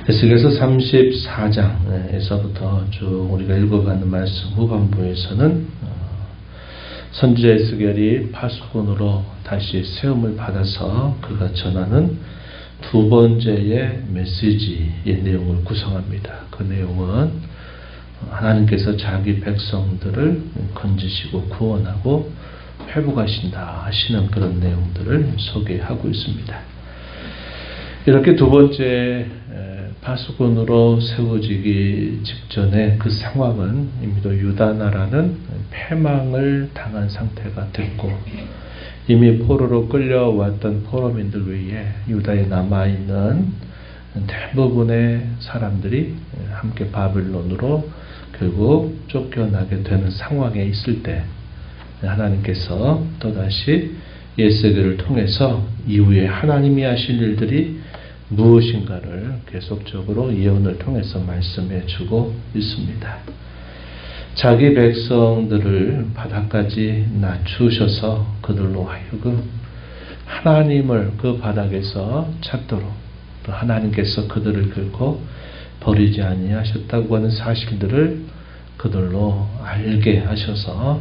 에스겔서 34장에서부터 쭉 우리가 읽어가는 말씀 후반부에서는 선지자 에스겔이 파수꾼으로 다시 세움을 받아서 그가 전하는 두 번째의 메시지의 내용을 구성합니다. 그 내용은 하나님께서 자기 백성들을 건지시고 구원하고 회복하신다 하시는 그런 내용들을 소개하고 있습니다. 이렇게 두 번째 파수꾼으로 세워지기 직전에 그 상황은 이미도 유다 나라는 패망을 당한 상태가 됐고 이미 포로로 끌려왔던 포로민들 외에 유다에 남아있는 대부분의 사람들이 함께 바빌론으로 결국 쫓겨나게 되는 상황에 있을 때 하나님께서 또다시 에스겔을 통해서 이후에 하나님이 하실 일들이 무엇인가를 계속적으로 예언을 통해서 말씀해 주고 있습니다. 자기 백성들을 바닥까지 낮추셔서 그들로 하여금 하나님을 그 바닥에서 찾도록 또 하나님께서 그들을 결코 버리지 아니하셨다고 하는 사실들을 그들로 알게 하셔서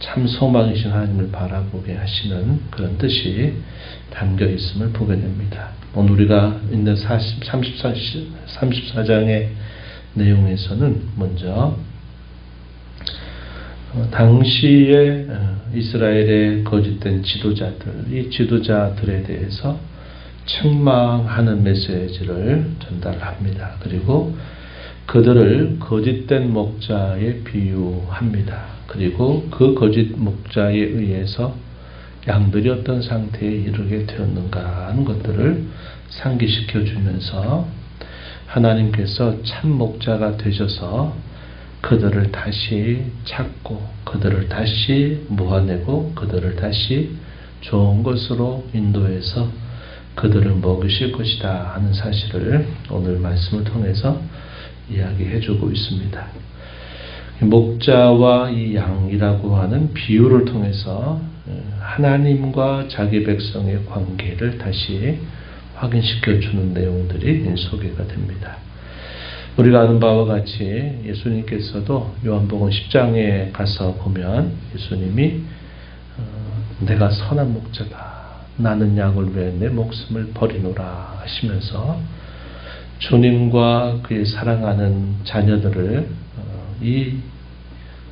참 소망이신 하나님을 바라보게 하시는 그런 뜻이 담겨 있음을 보게 됩니다. 오늘 우리가 있는 34장의 내용에서는 먼저 당시에 이스라엘의 거짓된 지도자들, 이 지도자들에 대해서 책망하는 메시지를 전달합니다. 그리고 그들을 거짓된 목자에 비유합니다. 그리고 그 거짓 목자에 의해서 양들이 어떤 상태에 이르게 되었는가 하는 것들을 상기시켜 주면서 하나님께서 참 목자가 되셔서 그들을 다시 찾고 그들을 다시 모아내고 그들을 다시 좋은 것으로 인도해서 그들을 먹으실 것이다 하는 사실을 오늘 말씀을 통해서 이야기해 주고 있습니다. 목자와 이 양이라고 하는 비유를 통해서 하나님과 자기 백성의 관계를 다시 확인시켜 주는 내용들이 소개가 됩니다. 우리가 아는 바와 같이 예수님께서도 요한복음 10장에 가서 보면 예수님이 내가 선한 목자다. 나는 양을 위해 내 목숨을 버리노라 하시면서 주님과 그의 사랑하는 자녀들을 이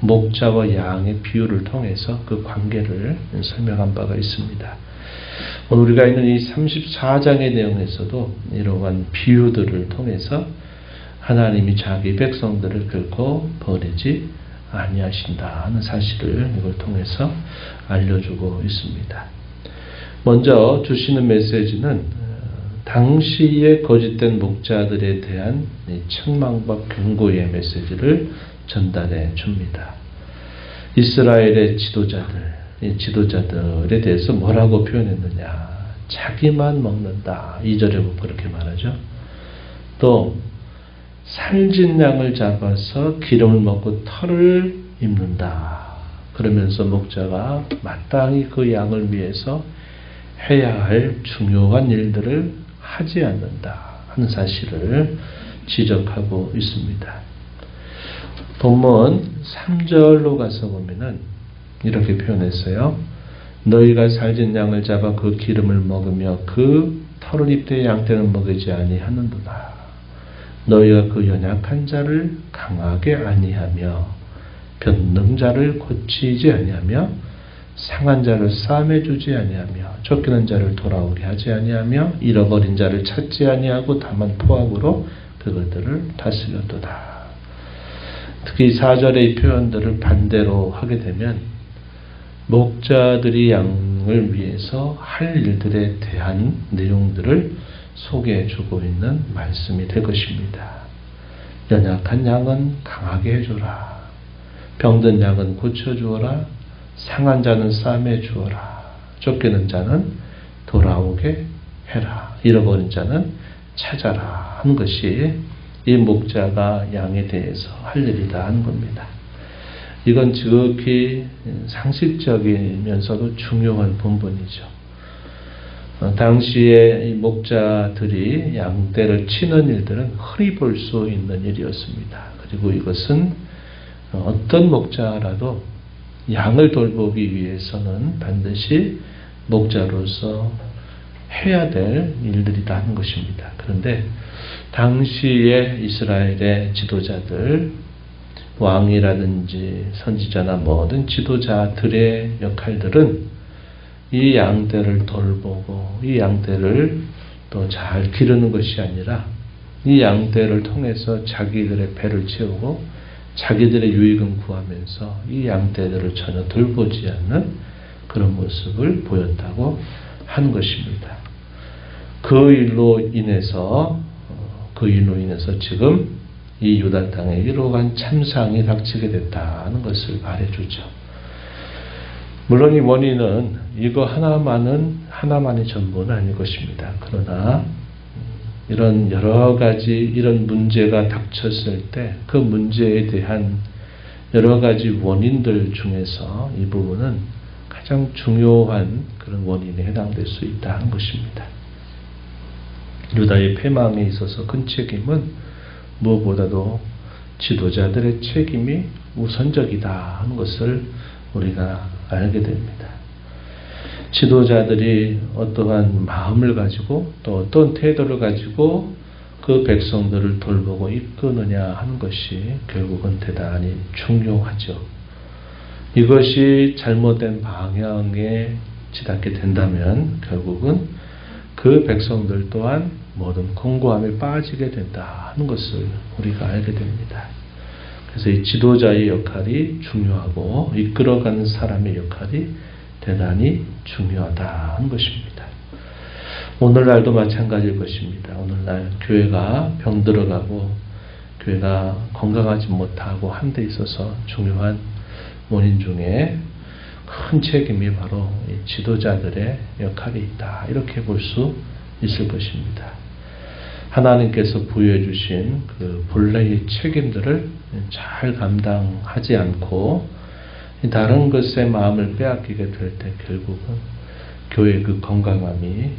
목자와 양의 비유를 통해서 그 관계를 설명한 바가 있습니다. 오늘 우리가 있는 이 34장의 내용에서도 이러한 비유들을 통해서 하나님이 자기 백성들을 결코 버리지 아니하신다 하는 사실을 이걸 통해서 알려주고 있습니다. 먼저 주시는 메시지는 당시의 거짓된 목자들에 대한 책망과 경고의 메시지를 전달해 줍니다. 이스라엘의 지도자들에 대해서 뭐라고 표현했느냐? 자기만 먹는다. 2절에 그렇게 말하죠. 또 살진 양을 잡아서 기름을 먹고 털을 입는다. 그러면서 목자가 마땅히 그 양을 위해서 해야 할 중요한 일들을 하지 않는다 하는 사실을 지적하고 있습니다. 본문 3절로 가서 보면은 이렇게 표현했어요. 너희가 살진 양을 잡아 그 기름을 먹으며 그 털을 입되 양떼는 먹이지 아니하는도다. 너희가 그 연약한 자를 강하게 아니하며 변능 자를 고치지 아니하며 상한 자를 싸매 주지 아니하며 쫓기는 자를 돌아오게 하지 아니하며 잃어버린 자를 찾지 아니하고 다만 포악으로 그것들을 다스렸도다. 특히 4절의 표현들을 반대로 하게 되면 목자들이 양을 위해서 할 일들에 대한 내용들을 소개해 주고 있는 말씀이 될 것입니다. 연약한 양은 강하게 해주라. 병든 양은 고쳐주어라. 상한 자는 싸매 주어라. 쫓기는 자는 돌아오게 해라. 잃어버린 자는 찾아라 하는 것이 이 목자가 양에 대해서 할 일이다 하는 겁니다. 이건 지극히 상식적이면서도 중요한 본분이죠. 당시에 이 목자들이 양떼를 치는 일들은 흔히 볼 수 있는 일이었습니다. 그리고 이것은 어떤 목자라도 양을 돌보기 위해서는 반드시 목자로서 해야 될 일들이라는 것입니다. 그런데 당시에 이스라엘의 지도자들, 왕이라든지 선지자나 모든 지도자들의 역할들은 이 양떼를 돌보고 이 양떼를 또 잘 기르는 것이 아니라 이 양떼를 통해서 자기들의 배를 채우고 자기들의 유익은 구하면서 이 양떼들을 전혀 돌보지 않는 그런 모습을 보였다고 하는 것입니다. 그 일로 인해서 지금 이 유다 땅에 이러한 참상이 닥치게 됐다는 것을 말해주죠. 물론 이 원인은 이거 하나만이 전부는 아닐 것입니다. 그러나 이런 여러 가지 이런 문제가 닥쳤을 때 그 문제에 대한 여러 가지 원인들 중에서 이 부분은 가장 중요한 그런 원인에 해당될 수 있다는 것입니다. 유다의 패망에 있어서 큰 책임은 무엇보다도 지도자들의 책임이 우선적이다 하는 것을 우리가 알게 됩니다. 지도자들이 어떠한 마음을 가지고 또 어떤 태도를 가지고 그 백성들을 돌보고 이끄느냐 하는 것이 결국은 대단히 중요하죠. 이것이 잘못된 방향에 치닫게 된다면 결국은 그 백성들 또한 모든 공고함에 빠지게 된다 하는 것을 우리가 알게 됩니다. 그래서 이 지도자의 역할이 중요하고 이끌어가는 사람의 역할이 대단히 중요하다 하는 것입니다. 오늘날도 마찬가지일 것입니다. 오늘날 교회가 병들어가고 교회가 건강하지 못하고 한 데 있어서 중요한 원인 중에 큰 책임이 바로 이 지도자들의 역할이 있다. 이렇게 볼 수 있을 것입니다. 하나님께서 부여해 주신 그 본래의 책임들을 잘 감당하지 않고 다른 것에 마음을 빼앗기게 될 때 결국은 교회의 그 건강함이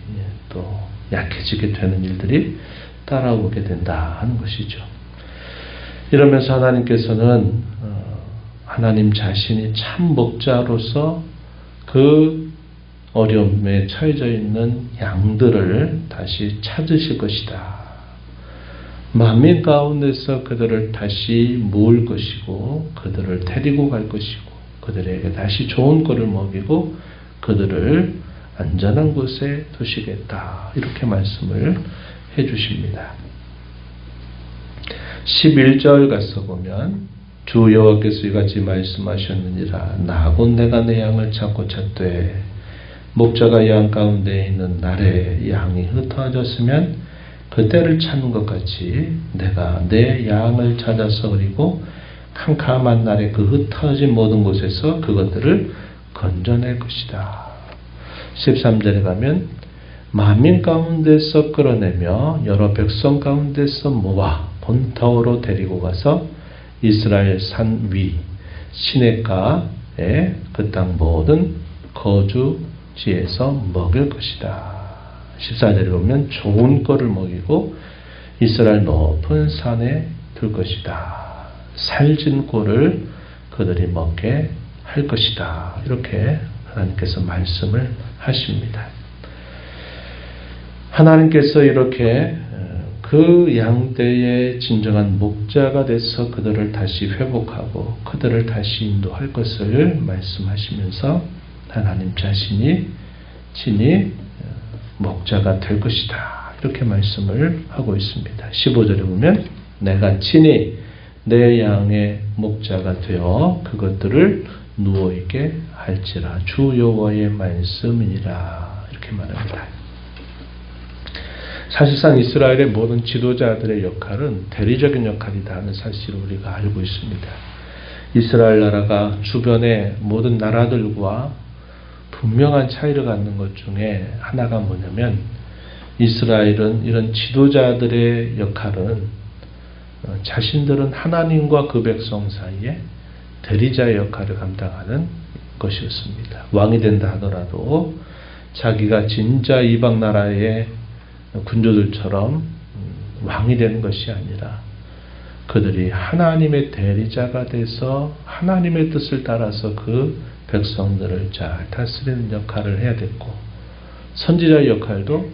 또 약해지게 되는 일들이 따라오게 된다 하는 것이죠. 이러면서 하나님께서는 하나님 자신이 참 목자로서 그 어려움에 처해져 있는 양들을 다시 찾으실 것이다. 만민 가운데서 그들을 다시 모을 것이고 그들을 데리고 갈 것이고 그들에게 다시 좋은 꼴을 먹이고 그들을 안전한 곳에 두시겠다. 이렇게 말씀을 해 주십니다. 11절 가서 보면 주 여호와께서 이같이 말씀하셨느니라. 나 곧 내가 내 양을 찾고 찾되 목자가 양 가운데 있는 날에 양이 흩어졌으면 그때를 찾는 것 같이 내가 내 양을 찾아서 그리고 캄캄한 날에 그 흩어진 모든 곳에서 그것들을 건져낼 것이다. 13절에 가면 만민 가운데서 끌어내며 여러 백성 가운데서 모아 본토로 데리고 가서 이스라엘 산 위 시냇가에 그 땅 모든 거주지에서 먹일 것이다. 14절에 보면 좋은 거를 먹이고 이스라엘 높은 산에 둘 것이다. 살진 꼴을 그들이 먹게 할 것이다. 이렇게 하나님께서 말씀을 하십니다. 하나님께서 이렇게 그 양떼의 진정한 목자가 돼서 그들을 다시 회복하고 그들을 다시 인도할 것을 말씀하시면서 하나님 자신이 친히 목자가 될 것이다. 이렇게 말씀을 하고 있습니다. 15절에 보면 내가 친히 내 양의 목자가 되어 그것들을 누워있게 할지라 주 여호와의 말씀이니라. 이렇게 말합니다. 사실상 이스라엘의 모든 지도자들의 역할은 대리적인 역할이다 하는 사실을 우리가 알고 있습니다. 이스라엘 나라가 주변의 모든 나라들과 분명한 차이를 갖는 것 중에 하나가 뭐냐면 이스라엘은 이런 지도자들의 역할은 자신들은 하나님과 그 백성 사이에 대리자의 역할을 감당하는 것이었습니다. 왕이 된다 하더라도 자기가 진짜 이방 나라의 군주들처럼 왕이 되는 것이 아니라 그들이 하나님의 대리자가 돼서 하나님의 뜻을 따라서 그 백성들을 잘 다스리는 역할을 해야 됐고, 선지자의 역할도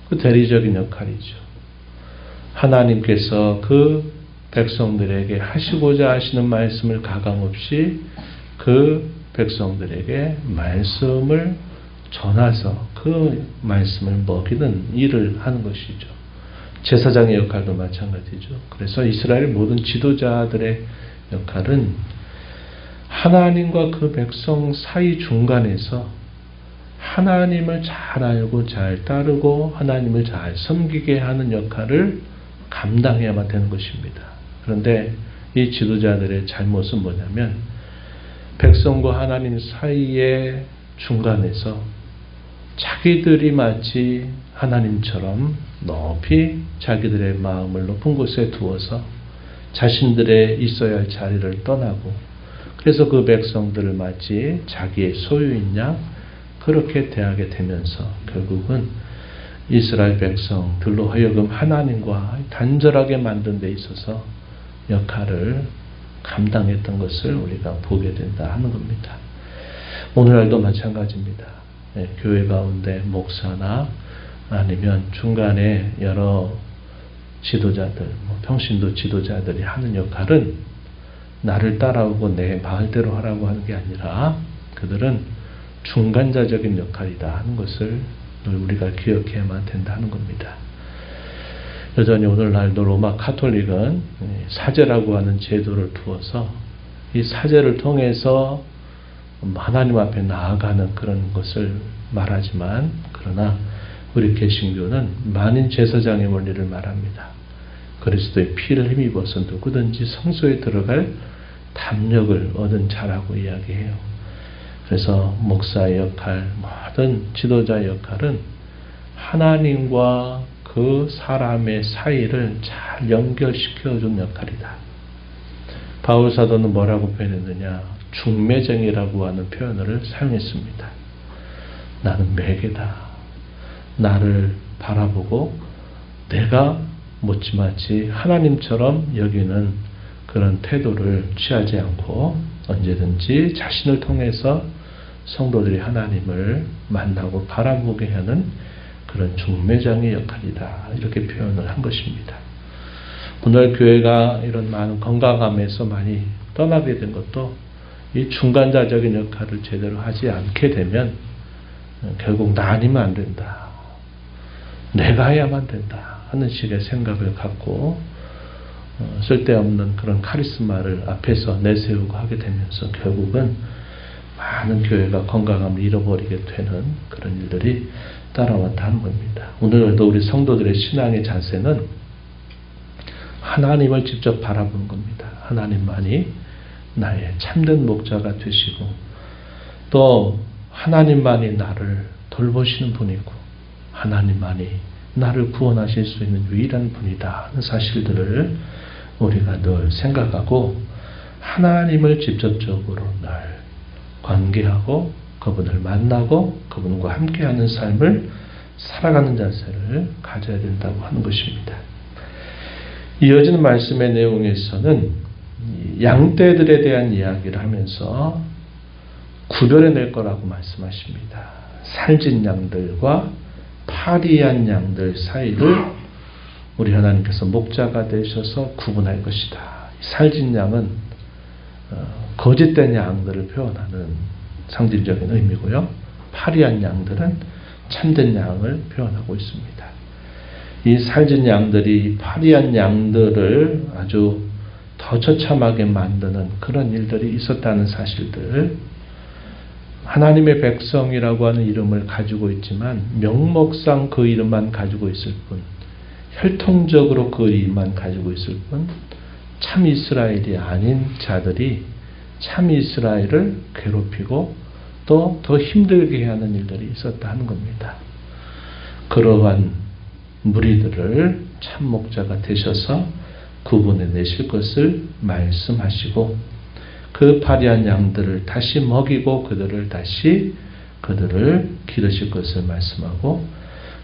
그 대리적인 역할이죠. 하나님께서 그 백성들에게 하시고자 하시는 말씀을 가감없이 그 백성들에게 말씀을 전하서 그 말씀을 먹이는 일을 하는 것이죠. 제사장의 역할도 마찬가지죠. 그래서 이스라엘 모든 지도자들의 역할은 하나님과 그 백성 사이 중간에서 하나님을 잘 알고 잘 따르고 하나님을 잘 섬기게 하는 역할을 감당해야만 되는 것입니다. 그런데 이 지도자들의 잘못은 뭐냐면 백성과 하나님 사이의 중간에서 자기들이 마치 하나님처럼 높이 자기들의 마음을 높은 곳에 두어서 자신들의 있어야 할 자리를 떠나고, 그래서 그 백성들을 마치 자기의 소유인 양 그렇게 대하게 되면서 결국은 이스라엘 백성들로 하여금 하나님과 단절하게 만든 데 있어서 역할을 감당했던 것을 우리가 보게 된다 하는 겁니다. 오늘날도 마찬가지입니다. 교회 가운데 목사나 아니면 중간에 여러 지도자들, 평신도 지도자들이 하는 역할은 나를 따라오고 내 말대로 하라고 하는 게 아니라 그들은 중간자적인 역할이다 하는 것을 늘 우리가 기억해야만 된다는 겁니다. 여전히 오늘날도 로마 카톨릭은 사제라고 하는 제도를 두어서 이 사제를 통해서 하나님 앞에 나아가는 그런 것을 말하지만, 그러나 우리 개신교는 만인 제사장의 원리를 말합니다. 그리스도의 피를 힘입어서 누구든지 성소에 들어갈 담력을 얻은 자라고 이야기해요. 그래서 목사의 역할, 모든 지도자의 역할은 하나님과 그 사람의 사이를 잘 연결시켜준 역할이다. 바울 사도는 뭐라고 표현했느냐? 중매쟁이라고 하는 표현을 사용했습니다. 나는 매개다. 나를 바라보고 내가 묻지마치 하나님처럼 여기는 그런 태도를 취하지 않고 언제든지 자신을 통해서 성도들이 하나님을 만나고 바라보게 하는 그런 중매장의 역할이다. 이렇게 표현을 한 것입니다. 오늘 교회가 이런 많은 건강함에서 많이 떠나게 된 것도 이 중간자적인 역할을 제대로 하지 않게 되면 결국 나 아니면 안 된다. 내가 해야만 된다 하는 식의 생각을 갖고 쓸데없는 그런 카리스마를 앞에서 내세우고 하게 되면서 결국은 많은 교회가 건강함을 잃어버리게 되는 그런 일들이 따라왔다는 겁니다. 오늘도 우리 성도들의 신앙의 자세는 하나님을 직접 바라보는 겁니다. 하나님만이 나의 참된 목자가 되시고 또 하나님만이 나를 돌보시는 분이고 하나님만이 나를 구원하실 수 있는 유일한 분이다 하는 사실들을 우리가 늘 생각하고 하나님을 직접적으로 늘 관계하고 그분을 만나고 그분과 함께하는 삶을 살아가는 자세를 가져야 된다고 하는 것입니다. 이어지는 말씀의 내용에서는 양떼들에 대한 이야기를 하면서 구별해낼 거라고 말씀하십니다. 살진 양들과 파리한 양들 사이를 우리 하나님께서 목자가 되셔서 구분할 것이다. 살진 양은 거짓된 양들을 표현하는 상징적인 의미고요. 파리한 양들은 참된 양을 표현하고 있습니다. 이 살진 양들이 파리한 양들을 아주 더 처참하게 만드는 그런 일들이 있었다는 사실들, 하나님의 백성이라고 하는 이름을 가지고 있지만 명목상 그 이름만 가지고 있을 뿐, 혈통적으로 그 이름만 가지고 있을 뿐, 참 이스라엘이 아닌 자들이 참 이스라엘을 괴롭히고 또 더 힘들게 하는 일들이 있었다 하는 겁니다. 그러한 무리들을 참 목자가 되셔서 구분해 내실 것을 말씀하시고 그 파리한 양들을 다시 먹이고 그들을 다시 그들을 기르실 것을 말씀하고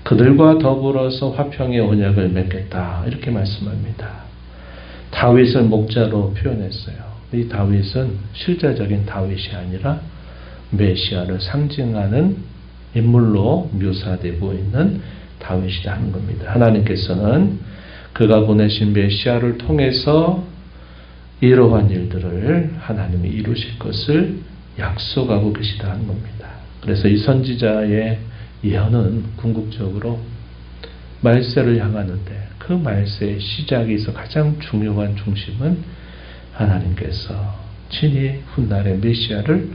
그들과 더불어서 화평의 언약을 맺겠다 이렇게 말씀합니다. 다윗을 목자로 표현했어요. 이 다윗은 실제적인 다윗이 아니라 메시아를 상징하는 인물로 묘사되고 있는 다윗이라는 겁니다. 하나님께서는 그가 보내신 메시아를 통해서 이러한 일들을 하나님이 이루실 것을 약속하고 계시다는 겁니다. 그래서 이 선지자의 예언은 궁극적으로 말세를 향하는데 그 말세의 시작에서 가장 중요한 중심은 하나님께서 친히 훗날에 메시아를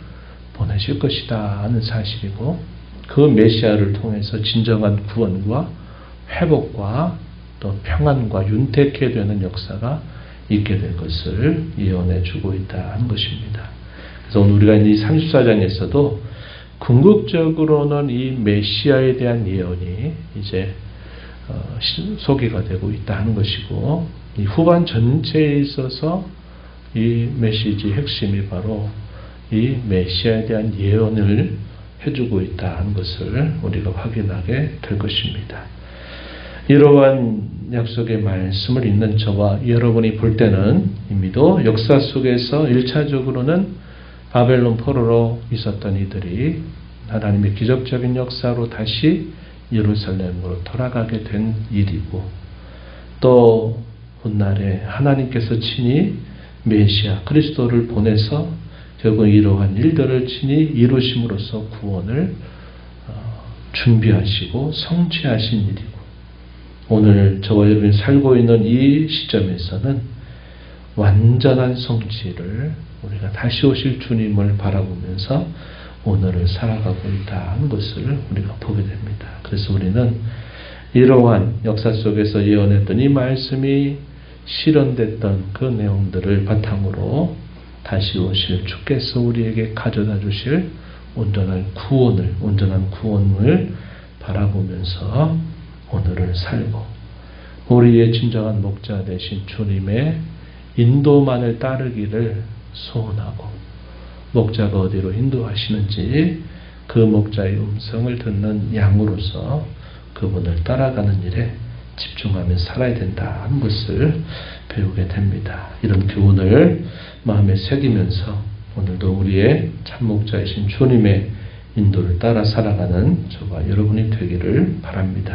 보내실 것이다 하는 사실이고 그 메시아를 통해서 진정한 구원과 회복과 또 평안과 윤택해 되는 역사가 있게 될 것을 예언해 주고 있다 하는 것입니다. 그래서 오늘 우리가 이 34장에서도 궁극적으로는 이 메시아에 대한 예언이 이제 소개가 되고 있다 하는 것이고 이 후반 전체에 있어서 이 메시지의 핵심이 바로 이 메시아에 대한 예언을 해주고 있다 하는 것을 우리가 확인하게 될 것입니다. 이러한 약속의 말씀을 읽는 저와 여러분이 볼 때는 이미도 역사 속에서 1차적으로는 바벨론 포로로 있었던 이들이 하나님의 기적적인 역사로 다시 예루살렘으로 돌아가게 된 일이고 또 훗날에 하나님께서 친히 메시아 그리스도를 보내서 결국 이러한 일들을 친히 이루심으로써 구원을 준비하시고 성취하신 일이고 오늘 저와 여러분이 살고 있는 이 시점에서는 완전한 성취를 우리가 다시 오실 주님을 바라보면서 오늘을 살아가고 있다는 것을 우리가 보게 됩니다. 그래서 우리는 이러한 역사 속에서 예언했던 이 말씀이 실현됐던 그 내용들을 바탕으로 다시 오실 주께서 우리에게 가져다 주실 온전한 구원을 바라보면서 오늘을 살고 우리의 진정한 목자 되신 주님의 인도만을 따르기를 소원하고 목자가 어디로 인도하시는지 그 목자의 음성을 듣는 양으로서 그분을 따라가는 일에 집중하며 살아야 된다는 것을 배우게 됩니다. 이런 교훈을 마음에 새기면서 오늘도 우리의 참목자이신 주님의 인도를 따라 살아가는 저와 여러분이 되기를 바랍니다.